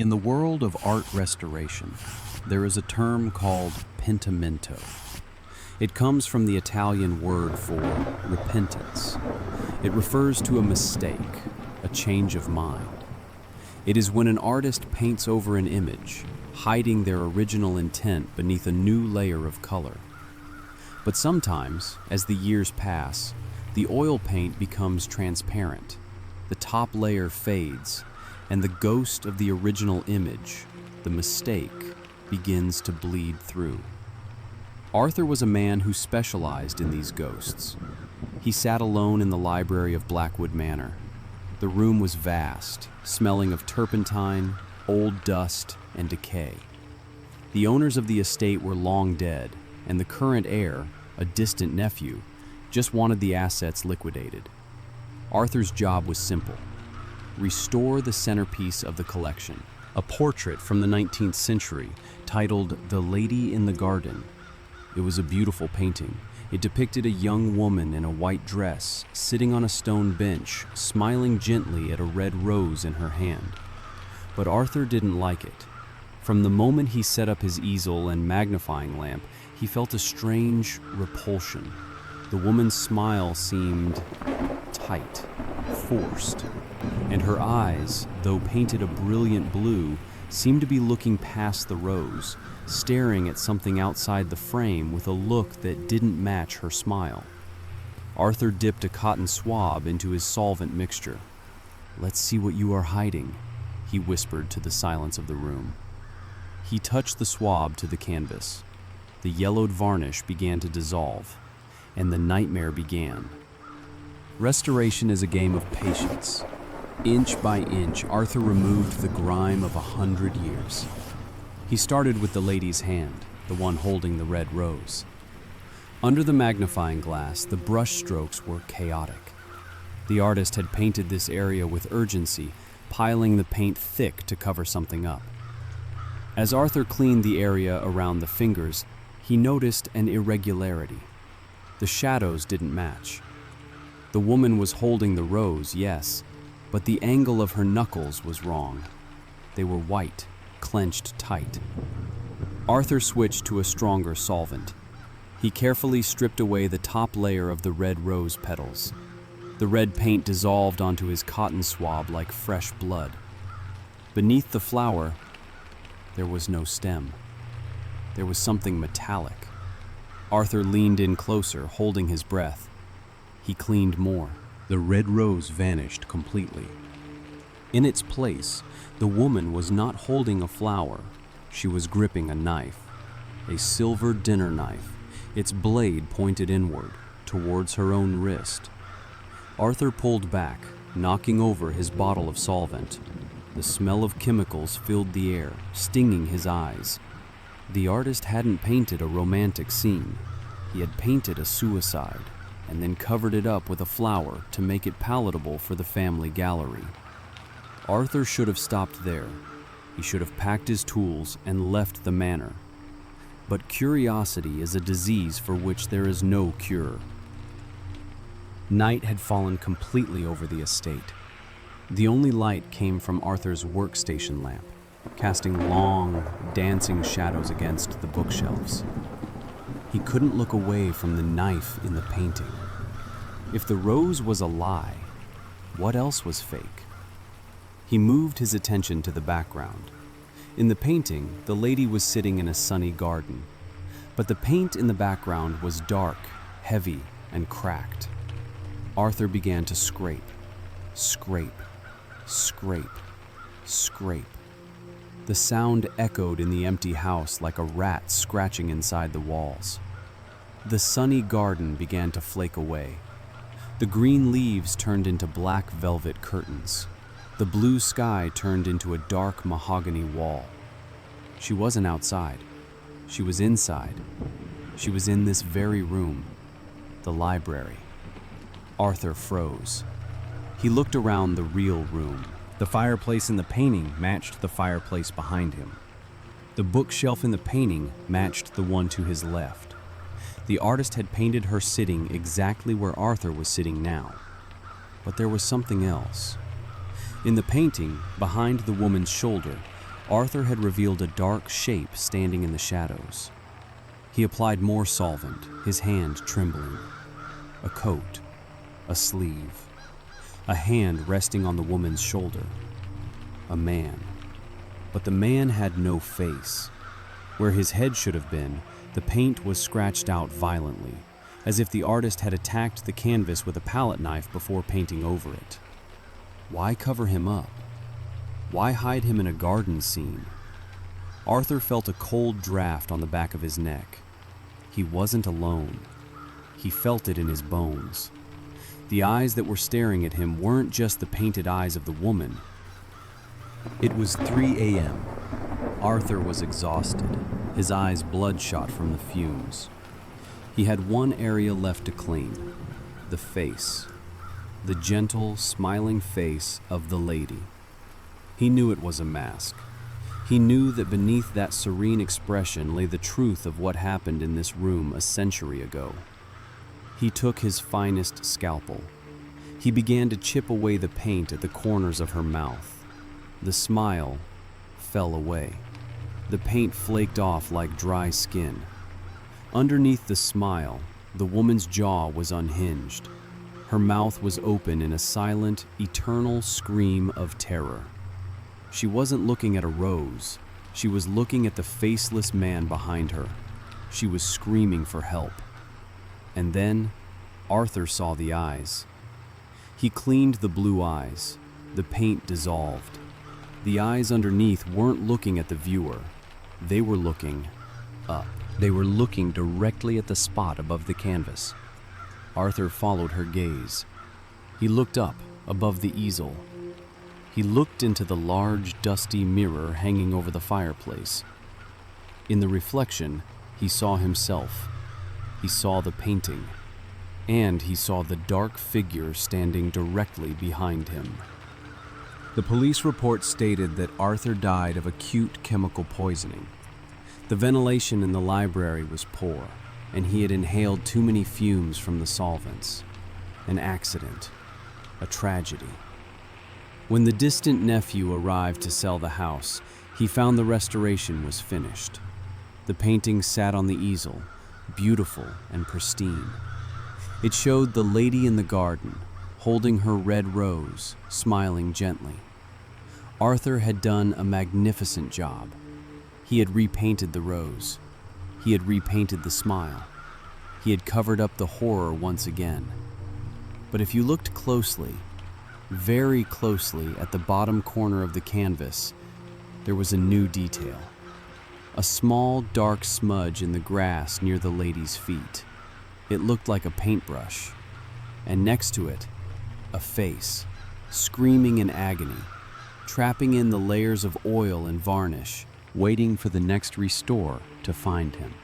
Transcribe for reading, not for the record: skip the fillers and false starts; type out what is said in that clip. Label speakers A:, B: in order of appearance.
A: In the world of art restoration, there is a term called pentimento. It comes from the Italian word for repentance. It refers to a mistake, a change of mind. It is when an artist paints over an image, hiding their original intent beneath a new layer of color. But sometimes, as the years pass, the oil paint becomes transparent, the top layer fades, and the ghost of the original image, the mistake, begins to bleed through. Arthur was a man who specialized in these ghosts. He sat alone in the library of Blackwood Manor. The room was vast, smelling of turpentine, old dust, and decay. The owners of the estate were long dead, and the current heir, a distant nephew, just wanted the assets liquidated. Arthur's job was simple: restore the centerpiece of the collection, a portrait from the 19th century titled "The Lady in the Garden." It was a beautiful painting. It depicted a young woman in a white dress, sitting on a stone bench, smiling gently at a red rose in her hand. But Arthur didn't like it. From the moment he set up his easel and magnifying lamp, he felt a strange repulsion. The woman's smile seemed tight, forced, and her eyes, though painted a brilliant blue, seemed to be looking past the rose, staring at something outside the frame with a look that didn't match her smile. Arthur dipped a cotton swab into his solvent mixture. "Let's see what you are hiding," he whispered to the silence of the room. He touched the swab to the canvas. The yellowed varnish began to dissolve, and the nightmare began. Restoration is a game of patience. Inch by inch, Arthur removed the grime of 100 years. He started with the lady's hand, the one holding the red rose. Under the magnifying glass, the brush strokes were chaotic. The artist had painted this area with urgency, piling the paint thick to cover something up. As Arthur cleaned the area around the fingers, he noticed an irregularity. The shadows didn't match. The woman was holding the rose, yes, but the angle of her knuckles was wrong. They were white, clenched tight. Arthur switched to a stronger solvent. He carefully stripped away the top layer of the red rose petals. The red paint dissolved onto his cotton swab like fresh blood. Beneath the flower, there was no stem. There was something metallic. Arthur leaned in closer, holding his breath. He cleaned more. The red rose vanished completely. In its place, the woman was not holding a flower. She was gripping a knife, a silver dinner knife, its blade pointed inward, towards her own wrist. Arthur pulled back, knocking over his bottle of solvent. The smell of chemicals filled the air, stinging his eyes. The artist hadn't painted a romantic scene. He had painted a suicide, and then covered it up with a flower to make it palatable for the family gallery. Arthur should have stopped there. He should have packed his tools and left the manor. But curiosity is a disease for which there is no cure. Night had fallen completely over the estate. The only light came from Arthur's workstation lamp, casting long, dancing shadows against the bookshelves. He couldn't look away from the knife in the painting. If the rose was a lie, what else was fake? He moved his attention to the background. In the painting, the lady was sitting in a sunny garden, but the paint in the background was dark, heavy, and cracked. Arthur began to scrape, scrape, scrape, scrape. The sound echoed in the empty house like a rat scratching inside the walls. The sunny garden began to flake away. The green leaves turned into black velvet curtains. The blue sky turned into a dark mahogany wall. She wasn't outside. She was inside. She was in this very room, the library. Arthur froze. He looked around the real room. The fireplace in the painting matched the fireplace behind him. The bookshelf in the painting matched the one to his left. The artist had painted her sitting exactly where Arthur was sitting now. But there was something else. In the painting, behind the woman's shoulder, Arthur had revealed a dark shape standing in the shadows. He applied more solvent, his hand trembling. A coat, a sleeve, a hand resting on the woman's shoulder. A man. But the man had no face. Where his head should have been, the paint was scratched out violently, as if the artist had attacked the canvas with a palette knife before painting over it. Why cover him up? Why hide him in a garden scene? Arthur felt a cold draft on the back of his neck. He wasn't alone. He felt it in his bones. The eyes that were staring at him weren't just the painted eyes of the woman. It was 3 a.m. Arthur was exhausted, his eyes bloodshot from the fumes. He had one area left to clean, the face. The gentle, smiling face of the lady. He knew it was a mask. He knew that beneath that serene expression lay the truth of what happened in this room a century ago. He took his finest scalpel. He began to chip away the paint at the corners of her mouth. The smile fell away. The paint flaked off like dry skin. Underneath the smile, the woman's jaw was unhinged. Her mouth was open in a silent, eternal scream of terror. She wasn't looking at a rose. She was looking at the faceless man behind her. She was screaming for help. And then, Arthur saw the eyes. He cleaned the blue eyes. The paint dissolved. The eyes underneath weren't looking at the viewer. They were looking up. They were looking directly at the spot above the canvas. Arthur followed her gaze. He looked up, above the easel. He looked into the large, dusty mirror hanging over the fireplace. In the reflection, he saw himself. He saw the painting. And he saw the dark figure standing directly behind him. The police report stated that Arthur died of acute chemical poisoning. The ventilation in the library was poor, and he had inhaled too many fumes from the solvents. An accident. A tragedy. When the distant nephew arrived to sell the house, he found the restoration was finished. The painting sat on the easel, beautiful and pristine. It showed the lady in the garden, holding her red rose, smiling gently. Arthur had done a magnificent job. He had repainted the rose. He had repainted the smile. He had covered up the horror once again. But if you looked closely, very closely at the bottom corner of the canvas, there was a new detail. A small, dark smudge in the grass near the lady's feet. It looked like a paintbrush. And next to it, a face, screaming in agony, trapping in the layers of oil and varnish, waiting for the next restore to find him.